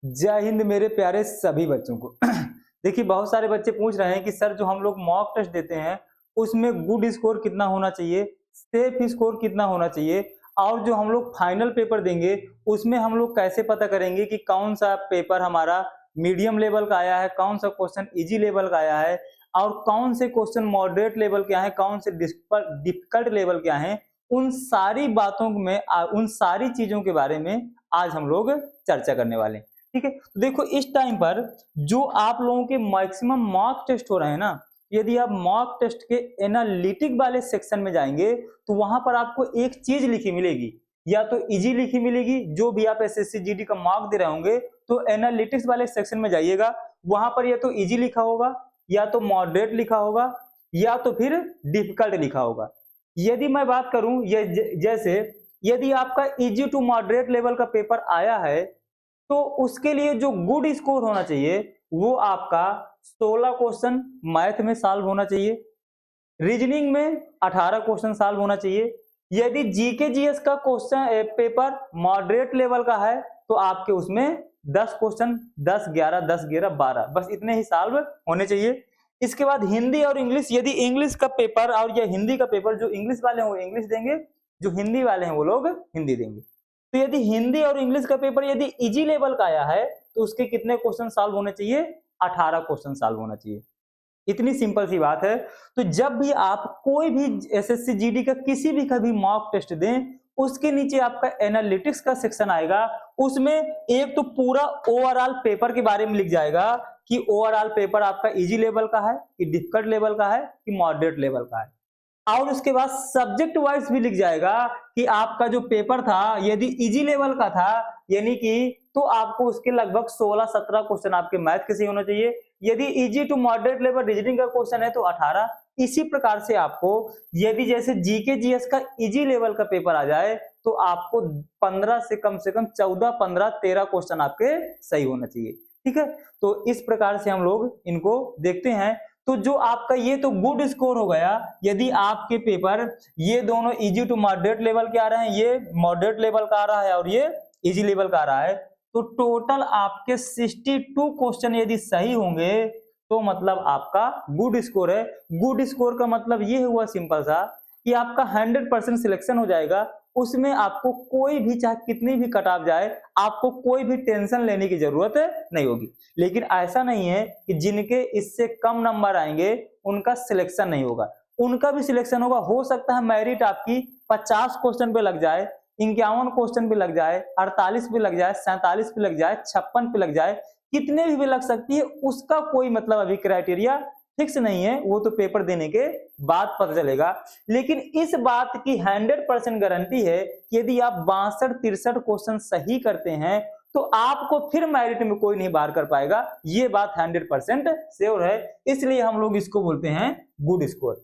जय हिंद मेरे प्यारे सभी बच्चों को। देखिए बहुत सारे बच्चे पूछ रहे हैं कि सर जो हम लोग मॉक टेस्ट देते हैं उसमें गुड स्कोर कितना होना चाहिए, सेफ स्कोर कितना होना चाहिए और जो हम लोग फाइनल पेपर देंगे उसमें हम लोग कैसे पता करेंगे कि कौन सा पेपर हमारा मीडियम लेवल का आया है, कौन सा क्वेश्चन इजी लेवल का आया है और कौन से क्वेश्चन मॉडरेट लेवल के आए हैं, कौन से डिफिकल्ट लेवल के आए हैं। उन सारी बातों में उन सारी चीजों के बारे में आज हम लोग चर्चा करने वाले हैं। ठीक है, तो देखो इस टाइम पर जो आप लोगों के मैक्सिमम मॉक टेस्ट हो रहे हैं ना, यदि आप मॉक टेस्ट के एनालिटिक वाले सेक्शन में जाएंगे तो वहां पर आपको एक चीज लिखी मिलेगी, या तो इजी लिखी मिलेगी, जो भी आप एसएससी जीडी का मॉक दे रहे होंगे तो एनालिटिक्स वाले सेक्शन में जाइएगा, वहां पर या तो इजी लिखा होगा या तो मॉडरेट लिखा होगा या तो फिर डिफिकल्ट लिखा होगा। यदि मैं बात करूं जैसे यदि आपका इजी टू मॉडरेट लेवल का पेपर आया है तो उसके लिए जो गुड स्कोर होना चाहिए वो आपका 16 क्वेश्चन मैथ में सॉल्व होना चाहिए, रीजनिंग में 18 क्वेश्चन सॉल्व होना चाहिए। यदि जीके जीएस का क्वेश्चन पेपर मॉडरेट लेवल का है तो आपके उसमें 10 क्वेश्चन 10 11 10 11 12 बस इतने ही सॉल्व होने चाहिए। इसके बाद हिंदी और इंग्लिश, यदि इंग्लिश का पेपर और या हिंदी का पेपर, जो इंग्लिश वाले हैं वो इंग्लिश देंगे, जो हिंदी वाले हैं वो लोग हिंदी देंगे। तो यदि हिंदी और इंग्लिश का पेपर यदि इजी लेवल का आया है तो उसके कितने क्वेश्चन सॉल्व होने चाहिए? 18 क्वेश्चन सॉल्व होना चाहिए। इतनी सिंपल सी बात है। तो जब भी आप कोई भी एसएससी जीडी का किसी भी कभी मॉक टेस्ट दें, उसके नीचे आपका एनालिटिक्स का सेक्शन आएगा, उसमें एक तो पूरा ओवरऑल पेपर के बारे में लिख जाएगा कि ओवरऑल पेपर आपका इजी लेवल का है कि डिफिकल्ट लेवल का है कि मॉडरेट लेवल का है, और उसके बाद सब्जेक्ट वाइज भी लिख जाएगा कि आपका जो पेपर था यदि इजी लेवल का था यानी कि तो आपको उसके लगभग 16-17 क्वेश्चन आपके मैथ के सही होना चाहिए, यदि easy to moderate level reasoning का क्वेश्चन है तो 18। इसी प्रकार से आपको यदि जैसे जीके जीएस का इजी लेवल का पेपर आ जाए तो आपको 15 से कम 14 15 13 क्वेश्चन आपके सही होना चाहिए। ठीक है, तो इस प्रकार से हम लोग इनको देखते हैं। तो जो आपका ये तो गुड स्कोर हो गया यदि आपके पेपर ये दोनों इजी टू मॉडरेट लेवल के आ रहे हैं, ये मॉडरेट लेवल का आ रहा है और ये इजी लेवल का आ रहा है, तो टोटल आपके 62 क्वेश्चन यदि सही होंगे तो मतलब आपका गुड स्कोर है। गुड स्कोर का मतलब ये हुआ सिंपल सा कि आपका 100% सिलेक्शन हो जाएगा, उसमें आपको कोई भी चाहे कितनी भी कट ऑफ जाए आपको कोई भी टेंशन लेने की जरूरत नहीं होगी। लेकिन ऐसा नहीं है कि जिनके इससे कम नंबर आएंगे उनका सिलेक्शन नहीं होगा, उनका भी सिलेक्शन होगा। हो सकता है मेरिट आपकी 50 क्वेश्चन पे लग जाए, 51 क्वेश्चन पे लग जाए, 48 पे लग जाए, 47 पे लग जाए, 56 पे लग जाए, कितने भी लग सकती है, उसका कोई मतलब अभी क्राइटेरिया फिक्स नहीं है, वो तो पेपर देने के बाद पता चलेगा। लेकिन इस बात की 100% गारंटी है कि यदि आप 62-63 क्वेश्चन सही करते हैं तो आपको फिर मेरिट में कोई नहीं बाहर कर पाएगा, ये बात 100% श्योर है। इसलिए हम लोग इसको बोलते हैं गुड स्कोर।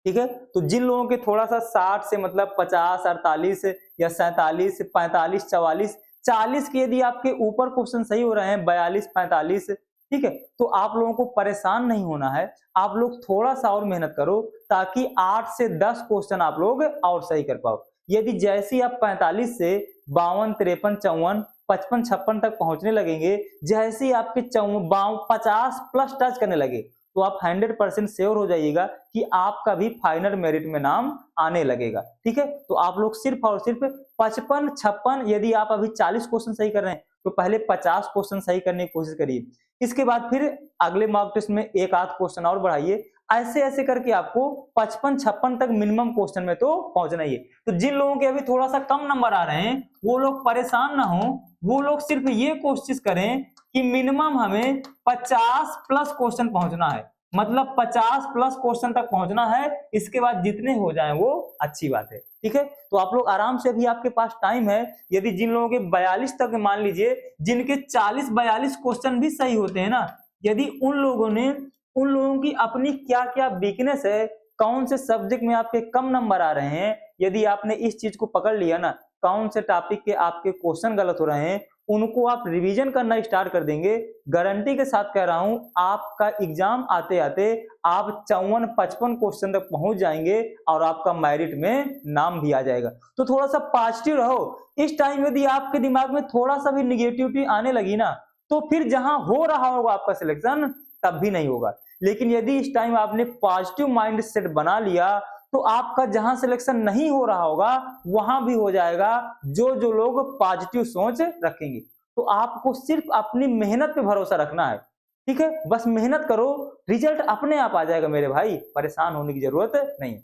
ठीक है, तो जिन लोगों के थोड़ा सा 60 से मतलब 50 48 या 47 45 44 40 के यदि आपके ऊपर क्वेश्चन सही हो रहे हैं 42 45, ठीक है, तो आप लोगों को परेशान नहीं होना है, आप लोग थोड़ा सा और मेहनत करो ताकि 8 से 10 क्वेश्चन आप लोग और सही कर पाओ। यदि जैसे आप 45 से 52 53 54 55 56 तक पहुंचने लगेंगे, जैसे ही आपके 50 प्लस टच करने लगे तो आप 100% श्योर हो जाइएगा कि आपका भी फाइनल मेरिट में नाम आने लगेगा। ठीक है, तो आप लोग सिर्फ और सिर्फ 55 56, यदि आप अभी 40 क्वेश्चन सही कर रहे हैं तो पहले 50 क्वेश्चन सही करने की कोशिश करिए, इसके बाद फिर अगले मॉक टेस्ट में एक आध क्वेश्चन और बढ़ाइए, ऐसे ऐसे करके आपको 55 56 तक मिनिमम क्वेश्चन में तो पहुंचना ही है। तो जिन लोगों के अभी थोड़ा सा कम नंबर आ रहे हैं वो लोग परेशान ना हो, वो लोग सिर्फ ये कोशिश करें कि मिनिमम हमें 50 प्लस क्वेश्चन पहुंचना है, मतलब 50 प्लस क्वेश्चन तक पहुंचना है, इसके बाद जितने हो जाएं वो अच्छी बात है। ठीक है, तो आप लोग आराम से, अभी आपके पास टाइम है। यदि जिन लोगों के 42 तक, मान लीजिए जिनके 40-42 क्वेश्चन भी सही होते हैं ना, यदि उन लोगों की अपनी क्या क्या वीकनेस है, कौन से सब्जेक्ट में आपके कम नंबर आ रहे हैं, यदि आपने इस चीज को पकड़ लिया ना, कौन से टॉपिक के आपके क्वेश्चन गलत हो रहे हैं, उनको आप रिवीजन करना स्टार्ट कर देंगे, गारंटी के साथ कह रहा हूं आपका एग्जाम आते आते आप 54-55 क्वेश्चन तक पहुंच जाएंगे और आपका मेरिट में नाम भी आ जाएगा। तो थोड़ा सा पॉजिटिव रहो। इस टाइम यदि आपके दिमाग में थोड़ा सा भी निगेटिविटी आने लगी ना, तो फिर जहां हो रहा होगा आपका सिलेक्शन तब भी नहीं होगा। लेकिन यदि इस टाइम आपने पॉजिटिव माइंड सेट बना लिया तो आपका जहां सिलेक्शन नहीं हो रहा होगा वहां भी हो जाएगा, जो लोग पॉजिटिव सोच रखेंगे। तो आपको सिर्फ अपनी मेहनत पे भरोसा रखना है, ठीक है। बस मेहनत करो, रिजल्ट अपने आप आ जाएगा मेरे भाई, परेशान होने की जरूरत नहीं है,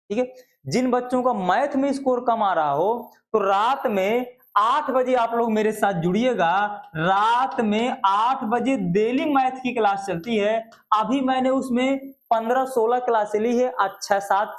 ठीक है। जिन बच्चों का मैथ में स्कोर कम आ रहा हो तो रात में 8 बजे आप लोग मेरे साथ जुड़िएगा। रात में 8 बजे डेली मैथ की क्लास चलती है। अभी मैंने उसमें 15-16 क्लासें ली है, 6-7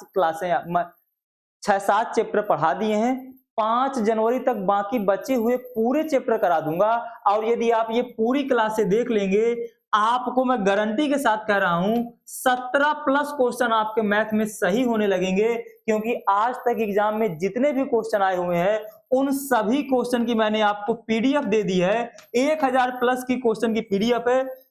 चैप्टर पढ़ा दिए हैं। 5 जनवरी तक बाकी बचे हुए पूरे चैप्टर करा दूंगा। और यदि आप ये पूरी क्लासें देख लेंगे, आपको मैं गारंटी के साथ कह रहा हूं 17+ क्वेश्चन आपके मैथ में सही होने लगेंगे। क्योंकि आज तक एग्जाम में जितने भी क्वेश्चन आए हुए हैं उन सभी क्वेश्चन की मैंने आपको पीडीएफ दे दी है। 1000+ की क्वेश्चन की पीडीएफ है।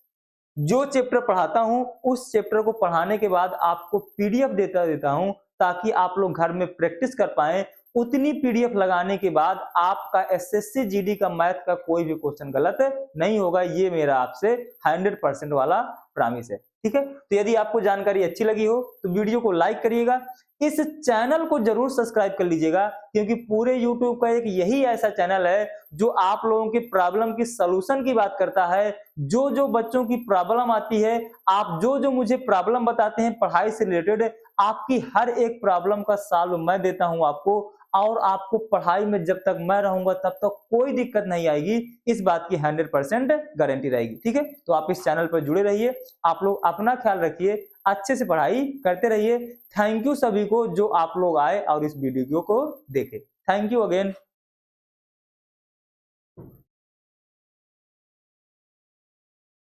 जो चैप्टर पढ़ाता हूं उस चैप्टर को पढ़ाने के बाद आपको पीडीएफ देता हूं ताकि आप लोग घर में प्रैक्टिस कर पाएं। उतनी पीडीएफ लगाने के बाद आपका एसएससी जीडी का मैथ का कोई भी क्वेश्चन गलत नहीं होगा। ये मेरा आपसे 100% वाला प्रॉमिस है, ठीक है। तो यदि आपको जानकारी अच्छी लगी हो तो वीडियो को लाइक करिएगा, इस चैनल को जरूर सब्सक्राइब कर लीजिएगा। क्योंकि पूरे यूट्यूब का एक यही ऐसा चैनल है जो आप लोगों की प्रॉब्लम की सलूशन की बात करता है। जो बच्चों की प्रॉब्लम आती है, आप जो मुझे प्रॉब्लम बताते हैं पढ़ाई से रिलेटेड, आपकी हर एक प्रॉब्लम का सॉल्व मैं देता हूं आपको। और आपको पढ़ाई में जब तक मैं रहूंगा तब तक कोई दिक्कत नहीं आएगी, इस बात की 100% गारंटी रहेगी, ठीक है। तो आप इस चैनल पर जुड़े रहिए, आप लोग अपना ख्याल रखिए, अच्छे से पढ़ाई करते रहिए। थैंक यू सभी को जो आप लोग आए और इस वीडियो को देखे। Thank you again.